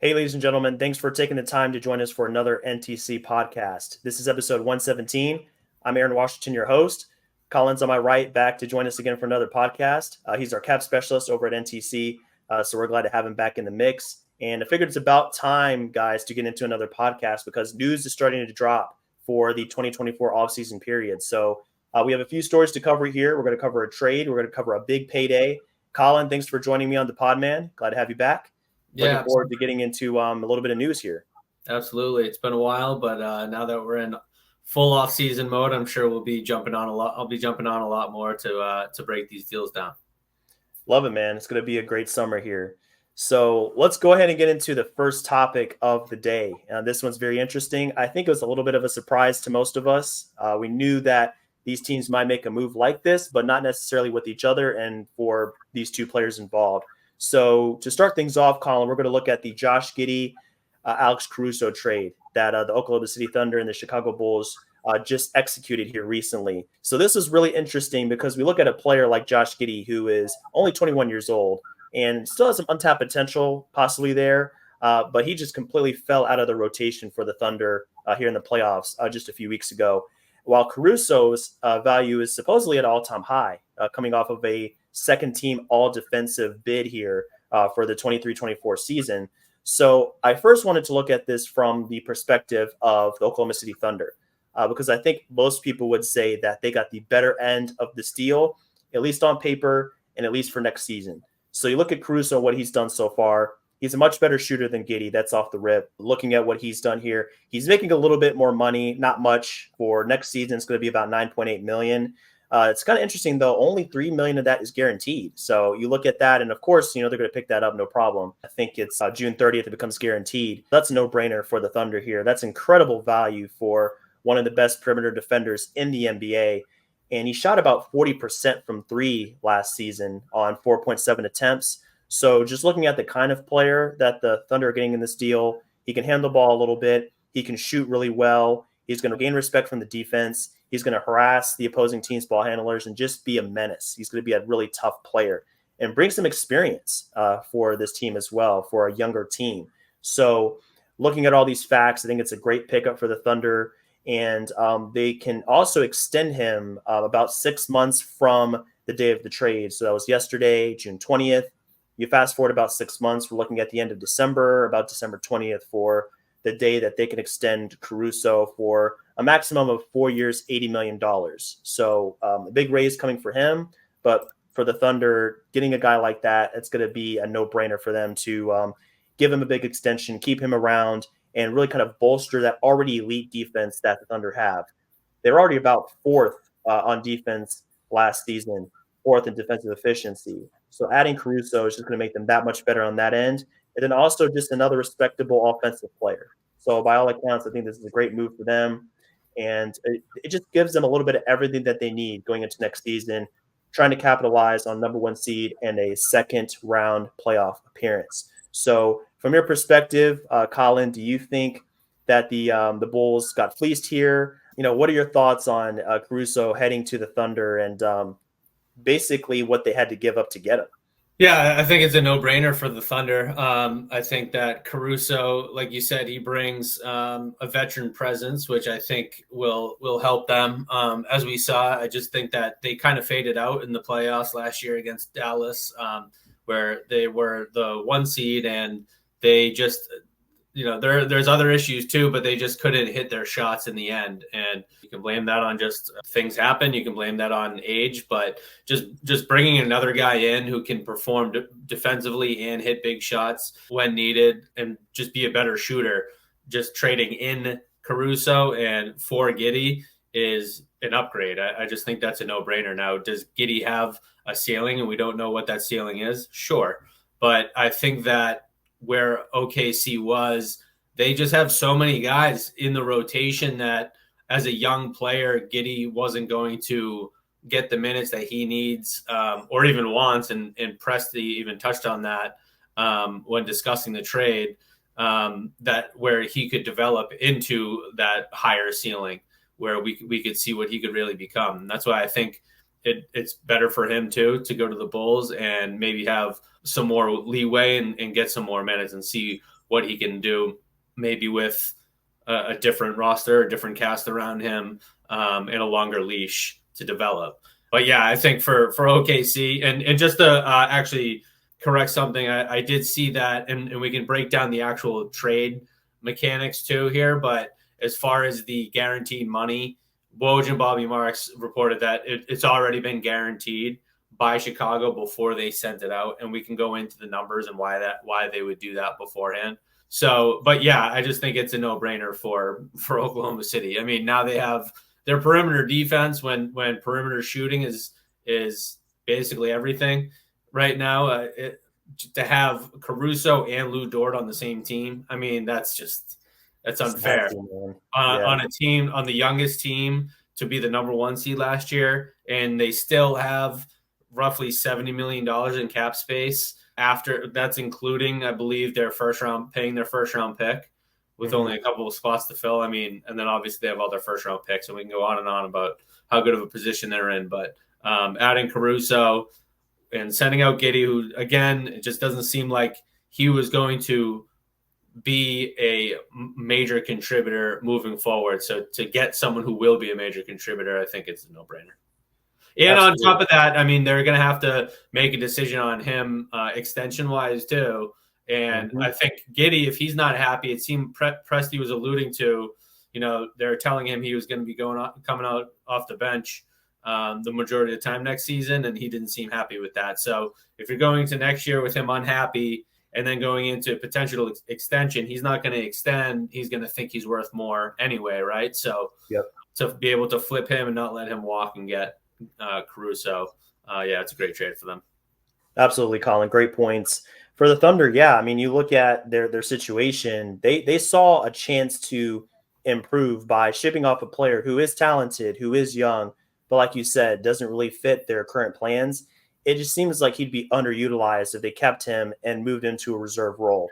Hey, ladies and gentlemen, thanks for taking the time to join us for another NTC podcast. This is episode 117. I'm Aaron Washington, your host. Colin's on my right, back to join us again for another podcast. He's our cap specialist over at NTC, so we're glad to have him back in the mix. And I figured it's about time, guys, to get into another podcast because news is starting to drop for the 2024 offseason period. So we have a few stories to cover here. We're going to cover a trade. We're going to cover a big payday. Colin, thanks for joining me on the pod, man. Glad to have you back. Looking forward to getting into a little bit of news here. Absolutely. It's been a while, but now that we're in full off-season mode, I'm sure we'll be jumping on a lot. I'll be jumping on a lot more to break these deals down. Love it, man. It's going to be a great summer here. So let's go ahead and get into the first topic of the day. This one's very interesting. I think it was a little bit of a surprise to most of us. We knew that these teams might make a move like this, but not necessarily with each other and for these two players involved. So to start things off, Colin, we're going to look at the Josh Giddey, Alex Caruso trade that the Oklahoma City Thunder and the Chicago Bulls just executed here recently. So this is really interesting because we look at a player like Josh Giddey, who is only 21 years old and still has some untapped potential possibly there, but he just completely fell out of the rotation for the Thunder here in the playoffs just a few weeks ago, while Caruso's value is supposedly at all-time high, coming off of a second-team all-defensive bid here for the 23-24 season. So I first wanted to look at this from the perspective of the Oklahoma City Thunder, because I think most people would say that they got the better end of this deal, at least on paper and at least for next season. So you look at Caruso, what he's done so far. He's a much better shooter than Giddey. That's off the rip. Looking at what he's done here, he's making a little bit more money, not much. For next season, it's going to be about $9.8 million. It's kind of interesting, though. Only $3 million of that is guaranteed. So you look at that, and of course, they're going to pick that up, no problem. I think it's June 30th it becomes guaranteed. That's a no-brainer for the Thunder here. That's incredible value for one of the best perimeter defenders in the NBA. And he shot about 40% from three last season on 4.7 attempts. So just looking at the kind of player that the Thunder are getting in this deal, he can handle the ball a little bit. He can shoot really well. He's going to gain respect from the defense. He's going to harass the opposing team's ball handlers and just be a menace. He's going to be a really tough player and bring some experience for this team as well, for a younger team. So looking at all these facts, I think it's a great pickup for the Thunder. And they can also extend him about 6 months from the day of the trade. So that was yesterday, June 20th. You fast forward about 6 months, we're looking at the end of December, about December 20th for the day that they can extend Caruso for a maximum of 4 years, $80 million. So a big raise coming for him. But for the Thunder, getting a guy like that, it's going to be a no-brainer for them to give him a big extension, keep him around, and really kind of bolster that already elite defense that the Thunder have. They're already about fourth on defense last season, fourth in defensive efficiency. So adding Caruso is just going to make them that much better on that end. And then also just another respectable offensive player. So by all accounts, I think this is a great move for them. And it just gives them a little bit of everything that they need going into next season, trying to capitalize on number one seed and a second round playoff appearance. So from your perspective, Colin, do you think that the Bulls got fleeced here? What are your thoughts on Caruso heading to the Thunder and basically what they had to give up to get him? Yeah, I think it's a no-brainer for the Thunder. I think that Caruso, like you said, he brings a veteran presence, which I think will help them. As we saw, I just think that they kind of faded out in the playoffs last year against Dallas, where they were the one seed and they just, there's other issues too, but they just couldn't hit their shots in the end. And you can blame that on just things happen. You can blame that on age, but just bringing another guy in who can perform defensively and hit big shots when needed and just be a better shooter, just trading in Caruso and for Giddey is an upgrade. I just think that's a no-brainer. Now, does Giddey have a ceiling and we don't know what that ceiling is? Sure. But I think that where OKC was, they just have so many guys in the rotation that as a young player, Giddey wasn't going to get the minutes that he needs or even wants. And Presti even touched on that when discussing the trade, that where he could develop into that higher ceiling where we could see what he could really become. And that's why I think it's better for him too to go to the Bulls and maybe have some more leeway and get some more minutes and see what he can do, maybe with a different roster, a different cast around him, and a longer leash to develop. But yeah, I think for OKC and just to actually correct something, I did see that, and we can break down the actual trade mechanics too here. But as far as the guaranteed money, Woj and Bobby Marks reported that it's already been guaranteed by Chicago before they sent it out, and we can go into the numbers and why they would do that beforehand. So, but yeah, I just think it's a no-brainer for Oklahoma City. I mean, now they have their perimeter defense when perimeter shooting is basically everything right now. To have Caruso and Lou Dort on the same team, I mean, that's unfair. On a team, on the youngest team to be the number 1 seed last year, and they still have roughly $70 million in cap space. After that's including, I believe, paying their first round pick with only a couple of spots to fill. I mean, and then obviously they have all their first round picks, and we can go on and on about how good of a position they're in. But adding Caruso and sending out Giddey, who again, it just doesn't seem like he was going to be a major contributor moving forward. So to get someone who will be a major contributor, I think it's a no-brainer. And Absolutely. On top of that, I mean, they're going to have to make a decision on him extension-wise too. And I think Giddey, if he's not happy, it seemed Presti was alluding to, they're telling him he was going to be coming out off the bench the majority of the time next season, and he didn't seem happy with that. So if you're going to next year with him unhappy and then going into potential extension, he's not going to extend. He's going to think he's worth more anyway, right? So to be able to flip him and not let him walk and get Caruso, it's a great trade for them. Absolutely, Colin. Great points. For the Thunder, I mean, you look at their situation, they saw a chance to improve by shipping off a player who is talented, who is young, but like you said, doesn't really fit their current plans. It just seems like he'd be underutilized if they kept him and moved him to a reserve role.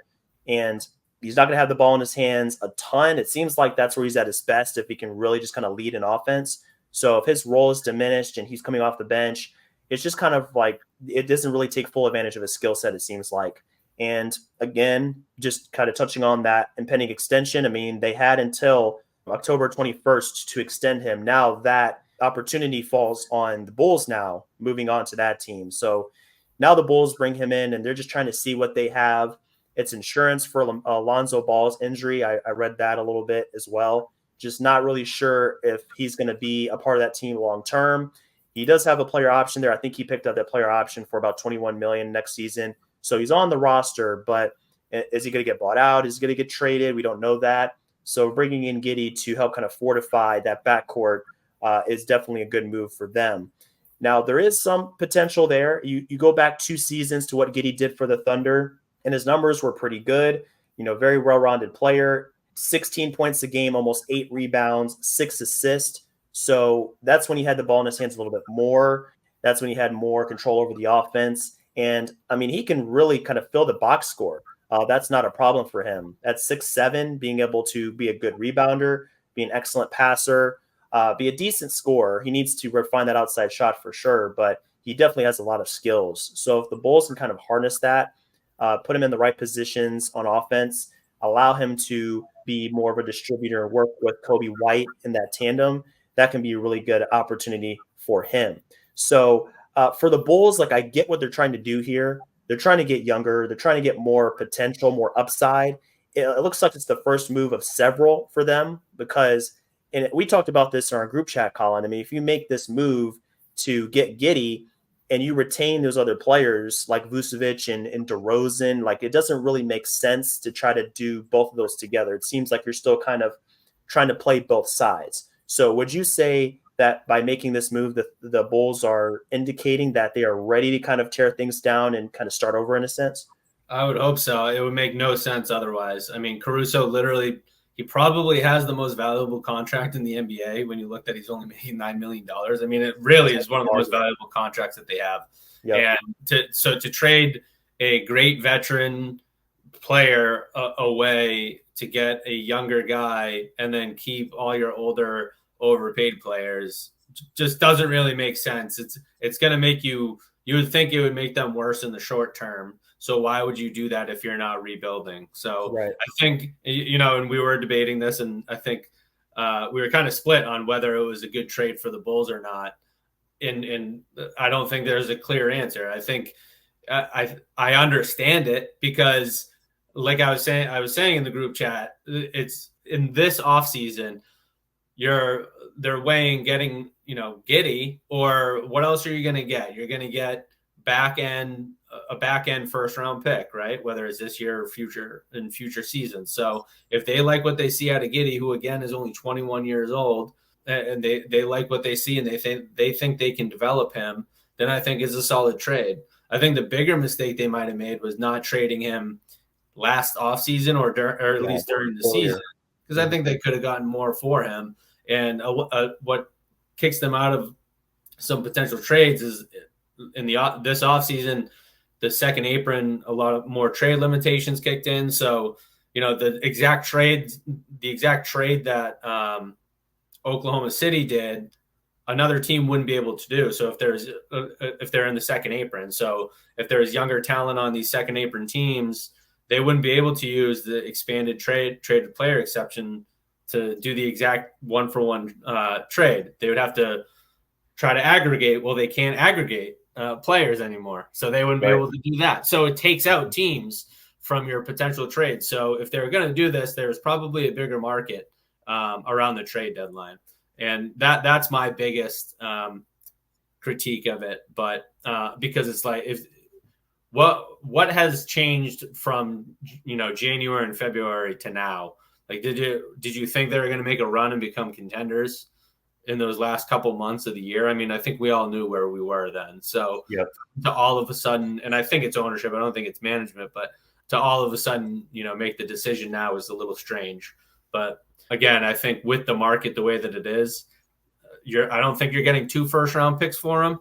And he's not going to have the ball in his hands a ton. It seems like that's where he's at his best, if he can really just kind of lead an offense. So if his role is diminished and he's coming off the bench, it's just kind of like it doesn't really take full advantage of his skill set, it seems like. And again, just kind of touching on that impending extension, I mean, they had until October 21st to extend him. Now that opportunity falls on the Bulls now, moving on to that team. So now the Bulls bring him in, and they're just trying to see what they have. It's insurance for Lonzo Ball's injury. I read that a little bit as well. Just not really sure if he's going to be a part of that team long term. He does have a player option there. I think he picked up that player option for about $21 million next season. So he's on the roster, but is he going to get bought out? Is he going to get traded? We don't know that. So bringing in Giddey to help kind of fortify that backcourt is definitely a good move for them. Now, there is some potential there. You go back 2 seasons to what Giddey did for the Thunder, and his numbers were pretty good. Very well-rounded player. 16 points a game, almost 8 rebounds, 6 assists. So that's when he had the ball in his hands a little bit more. That's when he had more control over the offense. And, I mean, he can really kind of fill the box score. That's not a problem for him. At 6'7", being able to be a good rebounder, be an excellent passer, be a decent scorer. He needs to refine that outside shot for sure, but he definitely has a lot of skills. So if the Bulls can kind of harness that, put him in the right positions on offense, allow him to be more of a distributor and work with Kobe White in that tandem, that can be a really good opportunity for him. So for the Bulls, I get what they're trying to do here. They're trying to get younger. They're trying to get more potential, more upside. It looks like it's the first move of several for them because, and we talked about this in our group chat, Colin. I mean, if you make this move to get Giddey and you retain those other players like Vucevic and DeRozan, it doesn't really make sense to try to do both of those together. It seems like you're still kind of trying to play both sides. So would you say that by making this move, the Bulls are indicating that they are ready to kind of tear things down and kind of start over in a sense? I would hope so. It would make no sense otherwise. I mean, Caruso literally, he probably has the most valuable contract in the NBA when you look that he's only making $9 million. I mean, it really is one of the most valuable contracts that they have. Yep. And to trade a great veteran player away to get a younger guy and then keep all your older overpaid players just doesn't really make sense. It's going to make you would think it would make them worse in the short term. So why would you do that if you're not rebuilding? So Right. I think, and we were debating this, and I think we were kind of split on whether it was a good trade for the Bulls or not. And I don't think there's a clear answer. I think I understand it because, like I was saying in the group chat, it's in this offseason, they're weighing getting, Giddey, or what else are you going to get? You're going to get a back end first round pick, right? Whether it's this year or future seasons. So if they like what they see out of Giddey, who again is only 21 years old, and they like what they see and they think they can develop him, then I think it's a solid trade. I think the bigger mistake they might have made was not trading him last offseason or at least during the season, because I think they could have gotten more for him. And what kicks them out of some potential trades is in this offseason, the second apron, a lot of more trade limitations kicked in. So, the exact trade that Oklahoma City did, another team wouldn't be able to do. So if they're in the second apron, so if there's younger talent on these second apron teams, they wouldn't be able to use the expanded traded player exception to do the exact 1-for-1 trade. They would have to try to aggregate. Well, they can't aggregate players anymore, so they wouldn't be able to do that. So it takes out teams from your potential trade. So if they're going to do this, there's probably a bigger market around the trade deadline. And that's my biggest critique of it. But because it's like, what has changed from January and February to now? Like, did you think they were going to make a run and become contenders in those last couple months of the year? I mean, I think we all knew where we were then. So to all of a sudden, and I think it's ownership, I don't think it's management, but to all of a sudden, make the decision now is a little strange. But again, I think with the market the way that it is, I don't think you're getting 2 first-round picks for him.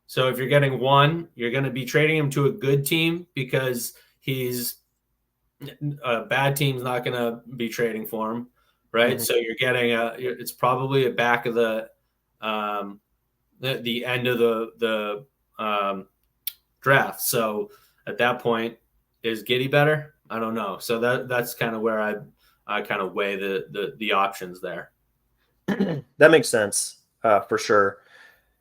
So if you're getting one, you're going to be trading him to a good team because a bad team's not going to be trading for him, right? Mm-hmm. So you're getting it's probably a back of the end of the draft. So at that point, is Giddey better? I don't know. So that's kind of where I kind of weigh the options there. That makes sense for sure.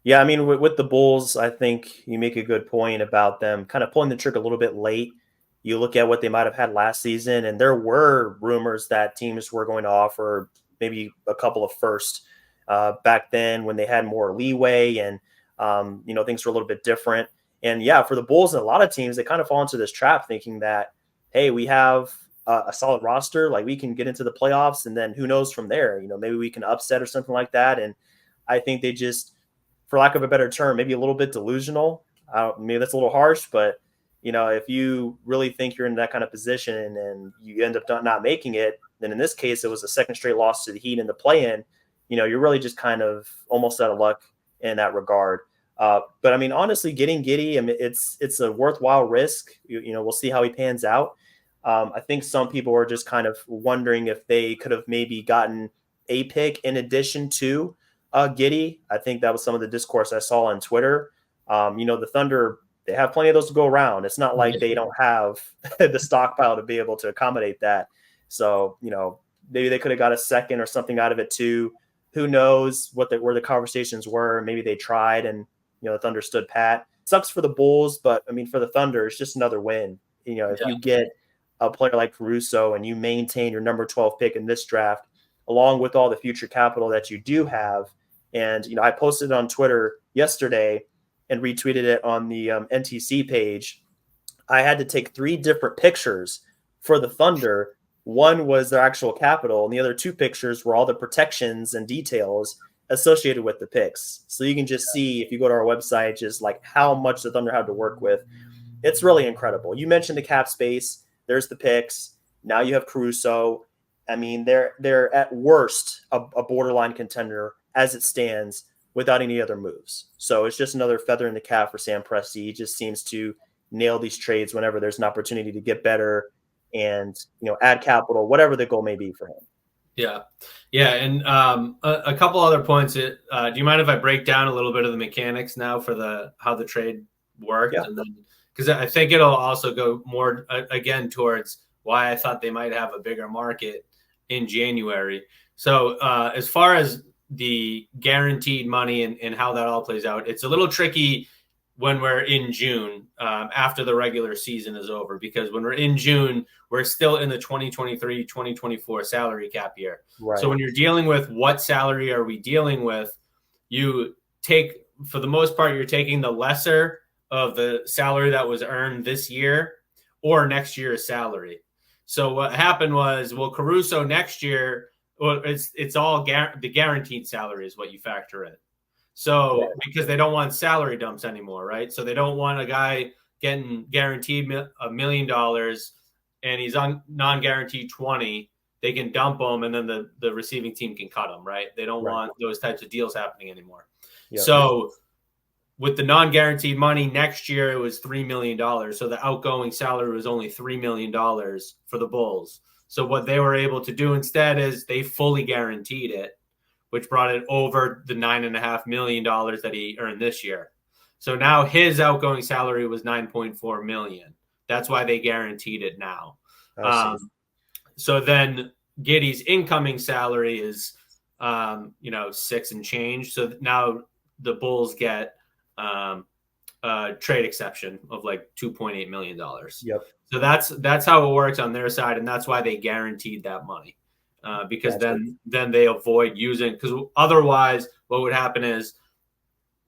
Yeah, I mean, with the Bulls, I think you make a good point about them kind of pulling the trigger a little bit late. You look at what they might have had last season, and there were rumors that teams were going to offer maybe a couple of first back then when they had more leeway and, things were a little bit different. And yeah, for the Bulls and a lot of teams, they kind of fall into this trap thinking that, hey, we have a solid roster, like we can get into the playoffs, and then who knows from there, maybe we can upset or something like that. And I think they just, for lack of a better term, maybe a little bit delusional. Maybe that's a little harsh, but if you really think you're in that kind of position and you end up not making it, then in this case, it was a second straight loss to the Heat in the play-in. You're really just kind of almost out of luck in that regard. But I mean, honestly, getting Giddey, I mean, it's a worthwhile risk. We'll see how he pans out. I think some people were just kind of wondering if they could have maybe gotten a pick in addition to Giddey. I think that was some of the discourse I saw on Twitter. The Thunder, they have plenty of those to go around. It's not like they don't have the stockpile to be able to accommodate that. So, maybe they could have got a second or something out of it too. Who knows where the conversations were? Maybe they tried and, the Thunder stood pat. Sucks for the Bulls, but I mean, for the Thunder, it's just another win. If you get a player like Caruso and you maintain your number 12 pick in this draft, along with all the future capital that you do have. And, I posted on Twitter yesterday and retweeted it on the NTC page. I had to take 3 different pictures for the Thunder. One was their actual capital, and the other 2 pictures were all the protections and details associated with the picks. So you can just see, if you go to our website, just like how much the Thunder had to work with. It's really incredible. You mentioned the cap space. There's the picks. Now you have Caruso. I mean, they're at worst a borderline contender as it stands without any other moves. So it's just another feather in the cap for Sam Presti. He just seems to nail these trades whenever there's an opportunity to get better and, add capital, whatever the goal may be for him. Yeah. Yeah. And a couple other points. Do you mind if I break down a little bit of the mechanics now for how the trade worked? Yeah. And then, because I think it'll also go more again towards why I thought they might have a bigger market in January. So as far as the guaranteed money and how that all plays out, it's a little tricky when we're in June after the regular season is over, because when we're in June, we're still in the 2023-2024 salary cap year. Right. So when you're dealing with what salary are we dealing with, you take, for the most part, you're taking the lesser of the salary that was earned this year or next year's salary. So what happened was, well, Caruso next year, well, it's all the guaranteed salary is what you factor in. So because they don't want salary dumps anymore, right? So they don't want a guy getting guaranteed $1 million and he's on non-guaranteed 20. They can dump him and then the receiving team can cut him, right? They don't want those types of deals happening anymore. Yep. So with the non-guaranteed money next year, it was $3 million. So the outgoing salary was only $3 million for the Bulls. So what they were able to do instead is they fully guaranteed it, which brought it over the $9.5 million that he earned this year. So now his outgoing salary was $9.4 million. That's why they guaranteed it now. So then Giddey's incoming salary is, $6 and change. So now the Bulls get a trade exception of like $2.8 million. Yep. So that's how it works on their side, and that's why they guaranteed that money. Because then they avoid using, because otherwise what would happen is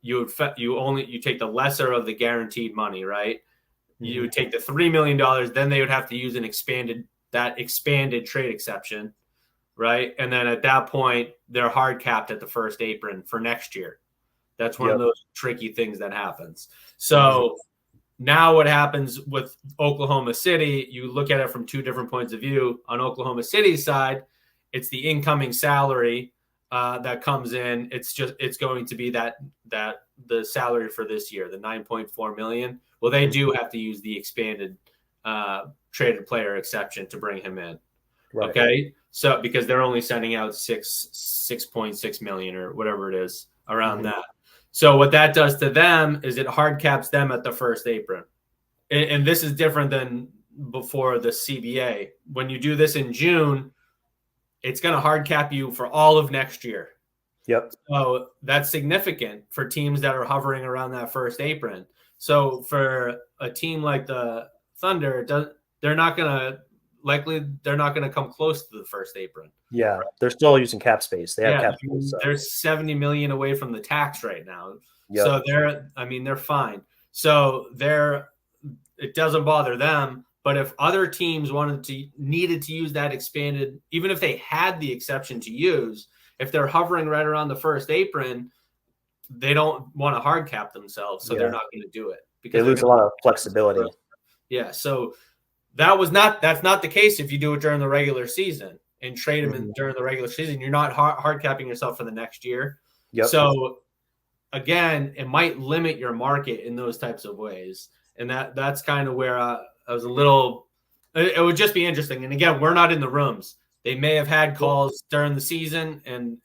you take the lesser of the guaranteed money, right? Mm-hmm. You would take the $3 million, then they would have to use an expanded trade exception, right? And then at that point they're hard capped at the first apron for next year. That's one of those tricky things that happens. So now what happens with Oklahoma City, you look at it from two different points of view. On Oklahoma City's side, it's the incoming salary that comes in. It's going to be that the salary for this year, the $9.4 million. Well, they do have to use the expanded traded player exception to bring him in. Right. Okay. So because they're only sending out $6.6 million or whatever it is around that. So what that does to them is it hard caps them at the first apron. And this is different than before the CBA. When you do this in June, it's going to hard cap you for all of next year. Yep. So that's significant for teams that are hovering around that first apron. So for a team like the Thunder, they're not going to come close to the first apron. Yeah, they're still using cap space. They have cap space. So. They're $70 million away from the tax right now. Yep. So they're fine. So it doesn't bother them. But if other teams needed to use that expanded, even if they had the exception to use, if they're hovering right around the first apron, they don't want to hard cap themselves. So they're not going to do it because they lose a lot of flexibility. Yeah. So that's not the case if you do it during the regular season and trade them during the regular season. You're not hard capping yourself for the next year. Yep. So again, it might limit your market in those types of ways. And that's kind of where I was a little, it would just be interesting. And again, we're not in the rooms. They may have had calls during the season and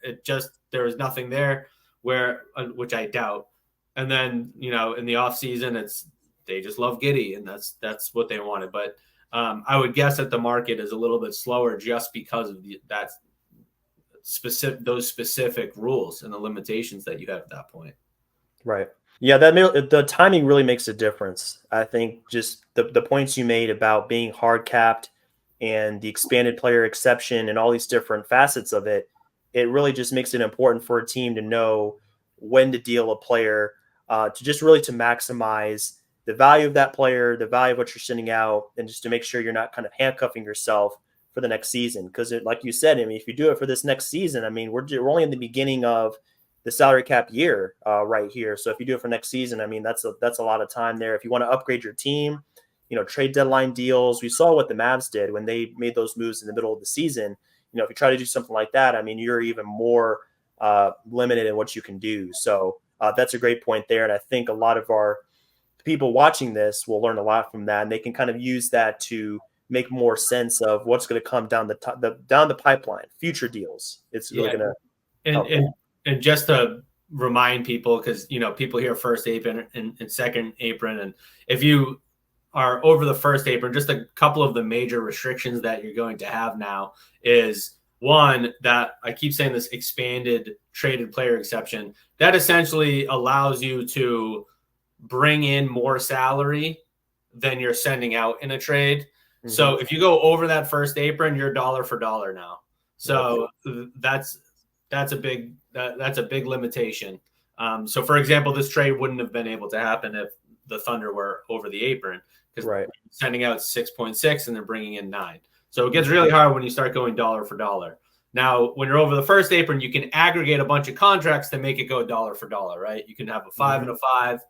there was nothing there which I doubt. And then, in the off season, they just love Giddey and that's what they wanted. But I would guess that the market is a little bit slower just because of those specific rules and the limitations that you have at that point. Right. Yeah, the timing really makes a difference. I think just the points you made about being hard capped and the expanded player exception and all these different facets of it, it really just makes it important for a team to know when to deal a player to maximize the value of that player, the value of what you're sending out, and just to make sure you're not kind of handcuffing yourself for the next season. Because like you said, if you do it for this next season, we're only in the beginning of the salary cap year right here. So if you do it for next season, that's a lot of time there. If you want to upgrade your team, trade deadline deals. We saw what the Mavs did when they made those moves in the middle of the season. If you try to do something like that, you're even more limited in what you can do. So that's a great point there. And I think a lot of our people watching this will learn a lot from that, and they can kind of use that to make more sense of what's going to come down down the pipeline, future deals. It's really going to and just to remind people, because people hear first apron and second apron, and if you are over the first apron, just a couple of the major restrictions that you're going to have now is one, that I keep saying, this expanded traded player exception that essentially allows you to bring in more salary than you're sending out in a trade. Mm-hmm. So if you go over that first apron, you're dollar for dollar now. So that's a big limitation. So for example, this trade wouldn't have been able to happen if the Thunder were over the apron, because sending out 6.6 and they're bringing in 9. So it gets really hard when you start going dollar for dollar. Now, when you're over the first apron, you can aggregate a bunch of contracts to make it go dollar for dollar, right? You can have a 5 and a 5,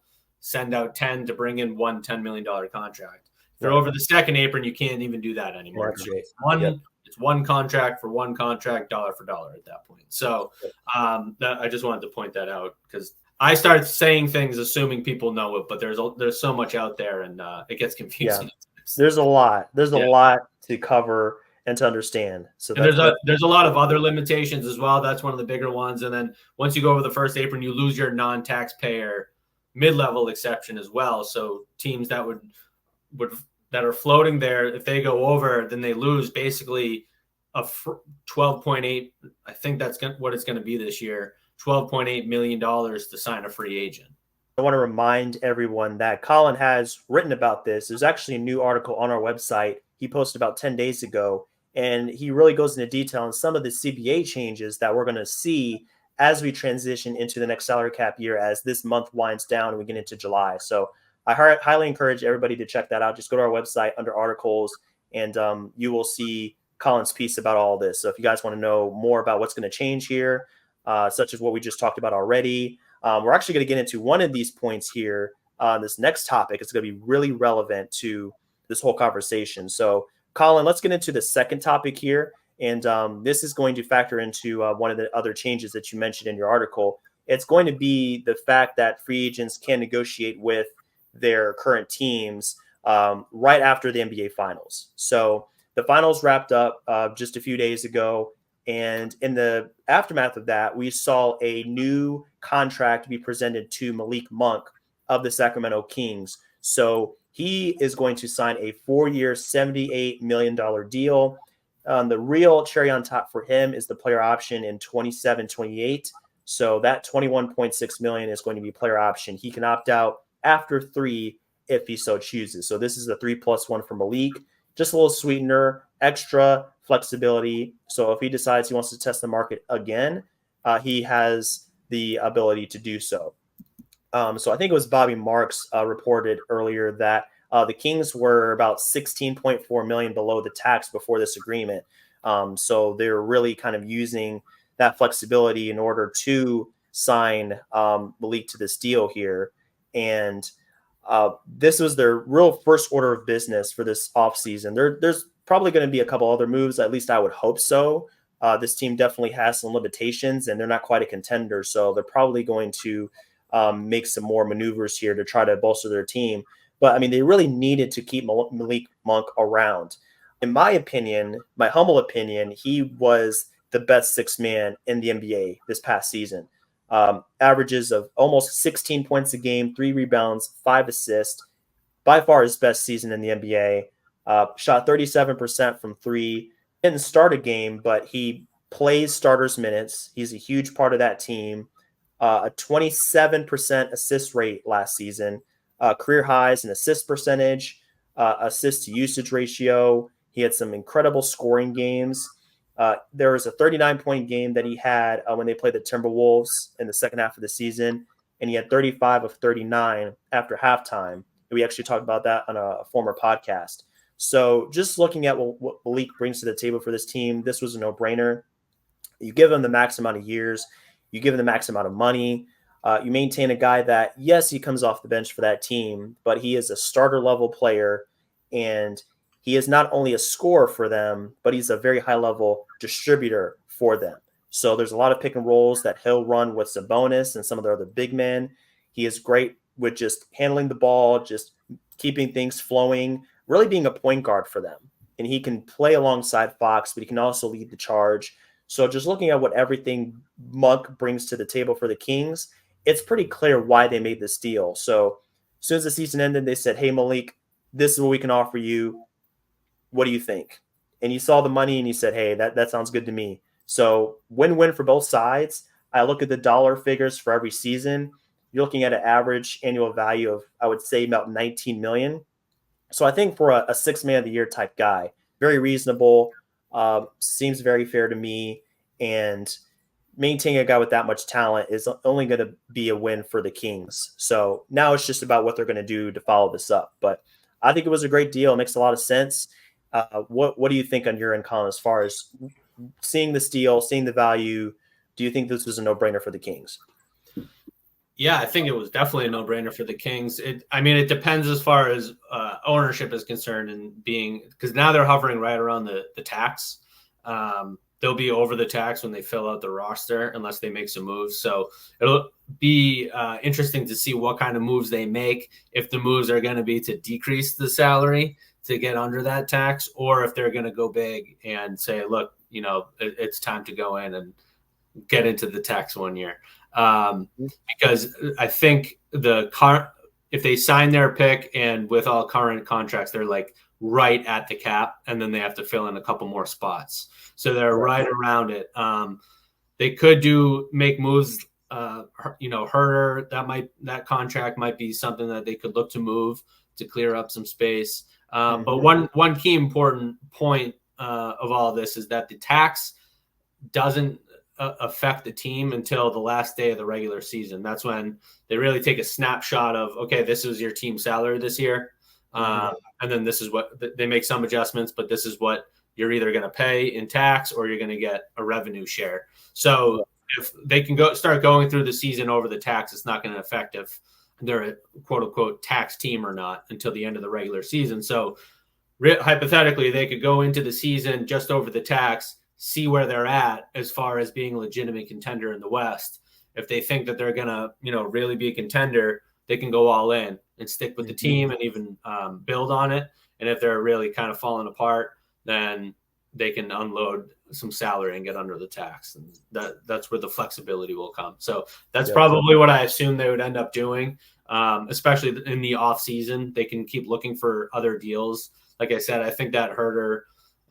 send out 10 to bring in one $10 million contract. If you're over the second apron, you can't even do that anymore. It's one contract for one contract, dollar for dollar at that point. So I just wanted to point that out, because I started saying things assuming people know it, but there's so much out there, and it gets confusing. Yeah. There's a lot. There's a lot to cover and to understand. So there's a lot of other limitations as well. That's one of the bigger ones. And then once you go over the first apron, you lose your non-taxpayer mid-level exception as well. So teams that that are floating there, if they go over, then they lose basically a 12.8. I think that's what it's going to be this year. $12.8 million to sign a free agent. I want to remind everyone that Colin has written about this. There's actually a new article on our website he posted about 10 days ago, and he really goes into detail on some of the CBA changes that we're going to see as we transition into the next salary cap year, as this month winds down and we get into July. So I highly encourage everybody to check that out. Just go to our website under articles, and you will see Colin's piece about all this. So if you guys want to know more about what's going to change here, such as what we just talked about already, we're actually going to get into one of these points here. This next topic is going to be really relevant to this whole conversation. So Colin, let's get into the second topic here. And this is going to factor into one of the other changes that you mentioned in your article. It's going to be the fact that free agents can negotiate with their current teams right after the NBA Finals. So the Finals wrapped up just a few days ago. And in the aftermath of that, we saw a new contract be presented to Malik Monk of the Sacramento Kings. So he is going to sign a 4-year, $78 million deal. The real cherry on top for him is the player option in 27-28. So that $21.6 million is going to be player option. He can opt out after 3 if he so chooses. So this is the 3+1 for Malik. Just a little sweetener, extra flexibility. So if he decides he wants to test the market again, he has the ability to do so. So I think it was Bobby Marks reported earlier that the Kings were about $16.4 million below the tax before this agreement. So they're really kind of using that flexibility in order to sign Malik to this deal here. And this was their real first order of business for this offseason. There's probably going to be a couple other moves. At least I would hope so. This team definitely has some limitations, and they're not quite a contender. So they're probably going to make some more maneuvers here to try to bolster their team. But, I mean, they really needed to keep Malik Monk around. In my opinion, my humble opinion, he was the best sixth man in the NBA this past season. Averages of almost 16 points a game, 3 rebounds, 5 assists. By far his best season in the NBA. Shot 37% from 3. Didn't start a game, but he plays starters minutes. He's a huge part of that team. A 27% assist rate last season. Career highs in assist percentage, assist to usage ratio. He had some incredible scoring games. There was a 39-point game that he had when they played the Timberwolves in the second half of the season, and he had 35 of 39 after halftime. We actually talked about that on a former podcast. So just looking at what Malik brings to the table for this team, this was a no-brainer. You give him the max amount of years. You give him the max amount of money. You maintain a guy that, yes, he comes off the bench for that team, but he is a starter-level player, and he is not only a scorer for them, but he's a very high-level distributor for them. So there's a lot of pick and rolls that he'll run with Sabonis and some of their other big men. He is great with just handling the ball, just keeping things flowing, really being a point guard for them. and he can play alongside Fox, but he can also lead the charge. So just looking at what everything Monk brings to the table for the Kings, it's pretty clear why they made this deal. So as soon as the season ended, they said, "Hey, Malik, this is what we can offer you. What do you think?" And you saw the money and you said, "Hey, that sounds good to me." So win-win for both sides. I look at the dollar figures for every season. You're looking at an average annual value of, I would say, about 19 million. So I think for a six man of the year type guy, very reasonable, seems very fair to me. And maintaining a guy with that much talent is only going to be a win for the Kings. So now it's just about what they're going to do to follow this up. But I think it was a great deal. It makes a lot of sense. What do you think on your end, Colin, as far as seeing this deal, seeing the value? Do you think this was a no-brainer for the Kings? Yeah, I think it was definitely a no-brainer for the Kings. It depends as far as ownership is concerned, and being, because now they're hovering right around the tax. They'll be over the tax when they fill out the roster, unless they make some moves. So it'll be interesting to see what kind of moves they make. If the moves are going to be to decrease the salary to get under that tax, or if they're going to go big and say, look, it's time to go in and get into the tax 1 year. Because I think if they sign their pick and with all current contracts, they're like right at the cap, and then they have to fill in a couple more spots. So they're right around it. They could make moves. Herter, that contract might be something that they could look to move to clear up some space. But one key important point of all this is that the tax doesn't affect the team until the last day of the regular season. That's when they really take a snapshot of, okay, this is your team salary this year. And then this is what they make some adjustments, but this is what you're either going to pay in tax or you're going to get a revenue share. So if they can start going through the season over the tax, it's not going to affect if they're a quote unquote tax team or not until the end of the regular season. So hypothetically, they could go into the season just over the tax, see where they're at as far as being a legitimate contender in the West. If they think that they're going to, really be a contender, they can go all in and stick with the team and even build on it. And if they're really kind of falling apart, then they can unload some salary and get under the tax. And that's where the flexibility will come. So that's probably what I assume they would end up doing, especially in the off season. They can keep looking for other deals. Like I said, I think that Herter,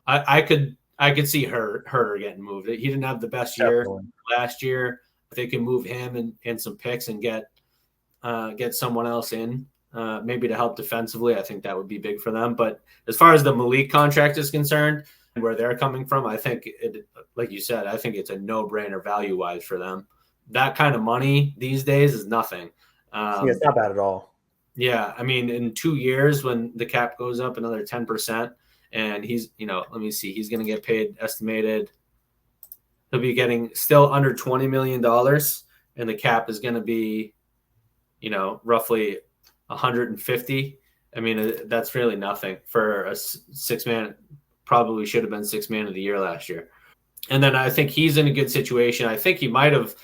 I could see Herter getting moved. He didn't have the best year last year. If they can move him and some picks and get someone else in, maybe to help defensively, I think that would be big for them. But as far as the Malik contract is concerned and where they're coming from, I think like you said, I think it's a no-brainer value-wise for them. That kind of money these days is nothing. It's not bad at all. Yeah, I mean, in 2 years when the cap goes up another 10%, and he's, let me see, he's going to get paid estimated. He'll be getting still under $20 million, and the cap is going to be, roughly 150. I mean, that's really nothing for a six-man. Probably should have been six-man of the year last year. And then I think he's in a good situation. I think he might have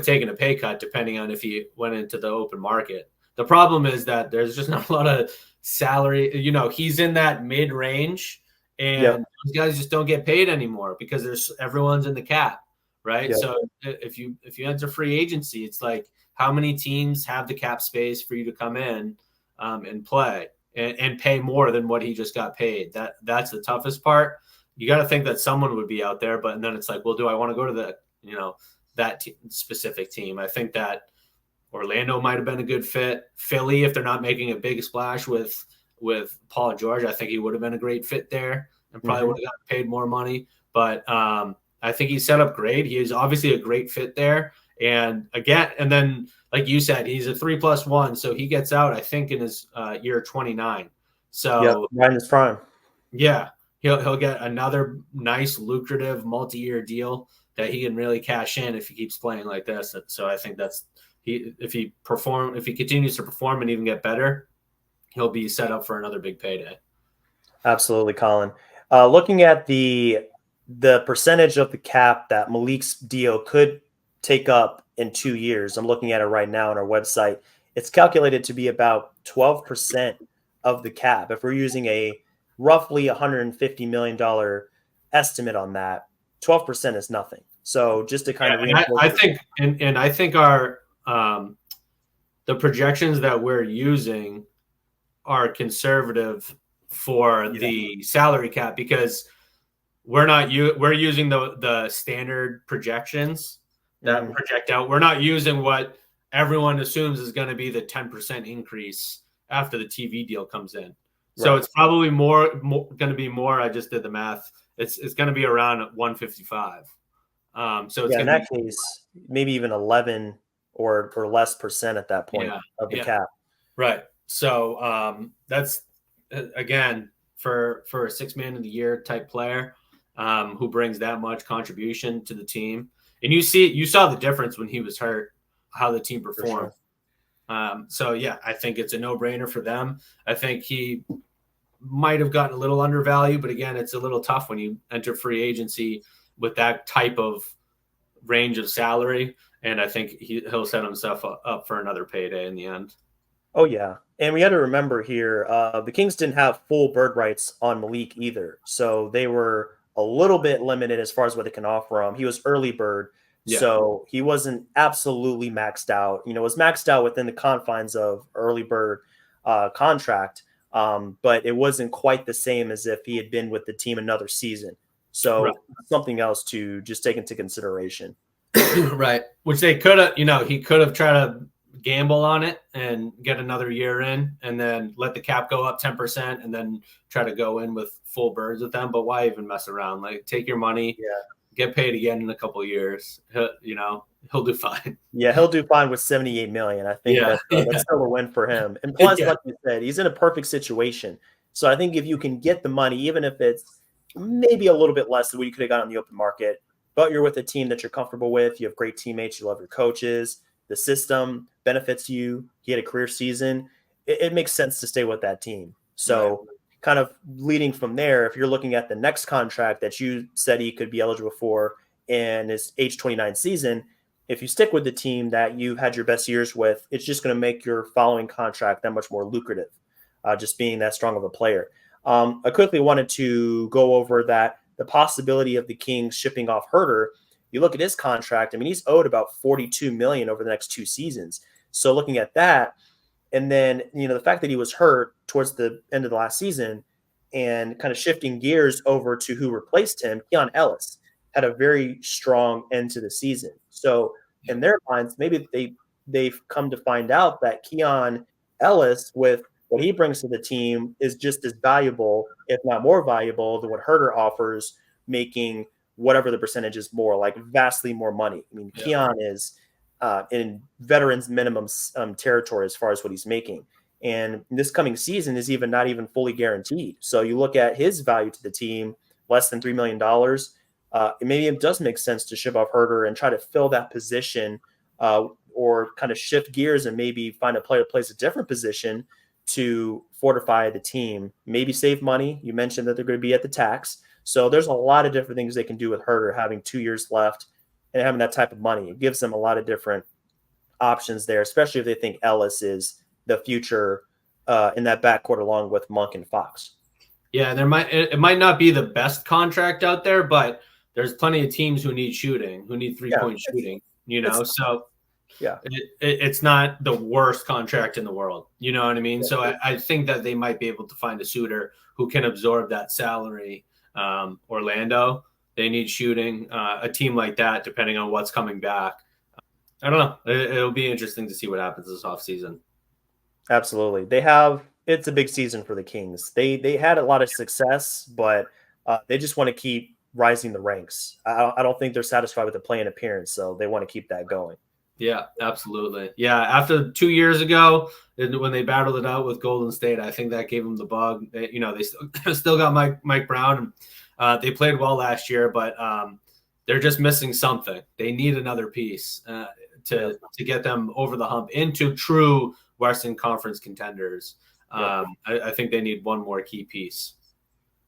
taken a pay cut depending on if he went into the open market. The problem is that there's just not a lot of salary. He's in that mid-range, and those guys just don't get paid anymore because everyone's in the cap, right? Yep. So if you enter free agency, it's like, how many teams have the cap space for you to come in and play and pay more than what he just got paid? That's the toughest part. You got to think that someone would be out there, but then it's like, well, do I want to go to that specific team? I think that Orlando might have been a good fit. Philly, if they're not making a big splash with Paul George, I think he would have been a great fit there and probably would have gotten paid more money. But I think he's set up great. He is obviously a great fit there. And then, like you said, he's a 3+1. So he gets out, I think, in his year 29. So right in his prime. Yeah. He'll get another nice, lucrative multi-year deal that he can really cash in if he keeps playing like this. So I think if he continues to perform and even get better, he'll be set up for another big payday. Absolutely, Colin. Looking at the percentage of the cap that Malik's deal could take up in 2 years, I'm looking at it right now on our website. It's calculated to be about 12% of the cap. If we're using a roughly $150 million estimate on that. 12% is nothing. So just to kind of reinforce, I think our the projections that we're using are conservative for the salary cap, because we're using the standard projections that project out. We're not using what everyone assumes is going to be the 10% increase after the TV deal comes in. So it's probably more going to be more. I just did the math. It's going to be around 155. So it's in that case, maybe even 11 or less percent at that point of the cap. Right. So that's again for a 6-man of the year type player who brings that much contribution to the team. And you saw the difference when he was hurt, how the team performed. So yeah, I think it's a no-brainer for them. I think he might have gotten a little undervalued, but again, it's a little tough when you enter free agency with that type of range of salary. And I think he'll set himself up for another payday in the end. Oh, yeah. And we got to remember here, the Kings didn't have full bird rights on Malik either. So they were a little bit limited as far as what they can offer him. He was early bird. Yeah. So he wasn't absolutely maxed out. It was maxed out within the confines of early bird contract. But it wasn't quite the same as if he had been with the team another season. So something else to just take into consideration. Right. Which they could have, he could have tried to gamble on it and get another year in and then let the cap go up 10% and then try to go in with full birds with them. But why even mess around? Like, take your money, get paid again in a couple of years. He'll do fine. Yeah, he'll do fine with $78 million. I think that's still a win for him. And plus, like you said, he's in a perfect situation. So I think if you can get the money, even if it's maybe a little bit less than what you could have got on the open market, but you're with a team that you're comfortable with, you have great teammates, you love your coaches, the system benefits you, he had a career season, it makes sense to stay with that team. So kind of leading from there, if you're looking at the next contract that you said he could be eligible for in his age 29 season, if you stick with the team that you had your best years with, it's just going to make your following contract that much more lucrative, just being that strong of a player. I quickly wanted to go over that the possibility of the Kings shipping off Herter. You look at his contract, I mean, he's owed about $42 million over the next 2 seasons. So looking at that, and then, the fact that he was hurt towards the end of the last season and kind of shifting gears over to who replaced him, Keon Ellis had a very strong end to the season. So in their minds, maybe they've come to find out that Keon Ellis, with what he brings to the team, is just as valuable, if not more valuable, than what Herter offers, making whatever the percentage is more, like vastly more money. I mean, Keon is in veterans minimum territory as far as what he's making. And this coming season is not even fully guaranteed. So you look at his value to the team, less than $3 million. Maybe it does make sense to ship off Herter and try to fill that position or kind of shift gears and maybe find a player that plays a different position to fortify the team, maybe save money. You mentioned that they're going to be at the tax. So there's a lot of different things they can do with Herter having 2 years left and having that type of money. It gives them a lot of different options there, especially if they think Ellis is the future in that backcourt along with Monk and Fox. Yeah, it might not be the best contract out there, but there's plenty of teams who need shooting, who need three-point shooting, so it's not the worst contract in the world. You know what I mean? Yeah. So I think that they might be able to find a suitor who can absorb that salary. Orlando, they need shooting. A team like that, depending on what's coming back. I don't know. It'll be interesting to see what happens this offseason. Absolutely. It's a big season for the Kings. They had a lot of success, but they just want to keep rising the ranks. I don't think they're satisfied with the play-in appearance, so they want to keep that going. Yeah, absolutely. Yeah, after 2 years ago, when they battled it out with Golden State, I think that gave them the bug. They still got Mike Brown. They played well last year, but they're just missing something. They need another piece to get them over the hump into true Western Conference contenders. I think they need one more key piece.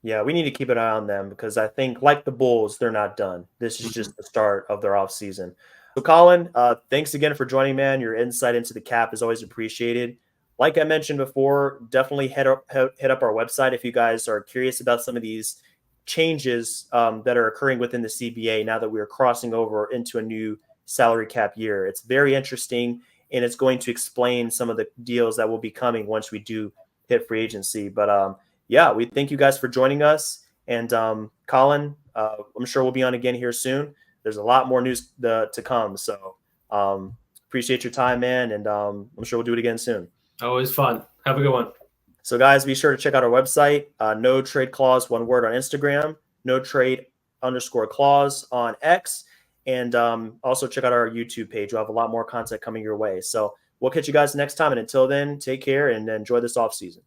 Yeah, we need to keep an eye on them because I think, like the Bulls, they're not done. This is just the start of their offseason. So, Colin, thanks again for joining, man. Your insight into the cap is always appreciated. like I mentioned before, definitely hit up our website if you guys are curious about some of these changes that are occurring within the CBA now that we are crossing over into a new salary cap year. It's very interesting, and it's going to explain some of the deals that will be coming once we do hit free agency. But yeah, we thank you guys for joining us. And Colin, I'm sure we'll be on again here soon. There's a lot more news to come. So appreciate your time, man. And I'm sure we'll do it again soon. Always fun. Have a good one. So, guys, be sure to check out our website, No Trade Clause, one word, on Instagram, No Trade _clause on X, and also check out our YouTube page. We'll have a lot more content coming your way. So we'll catch you guys next time. And until then, take care and enjoy this off season.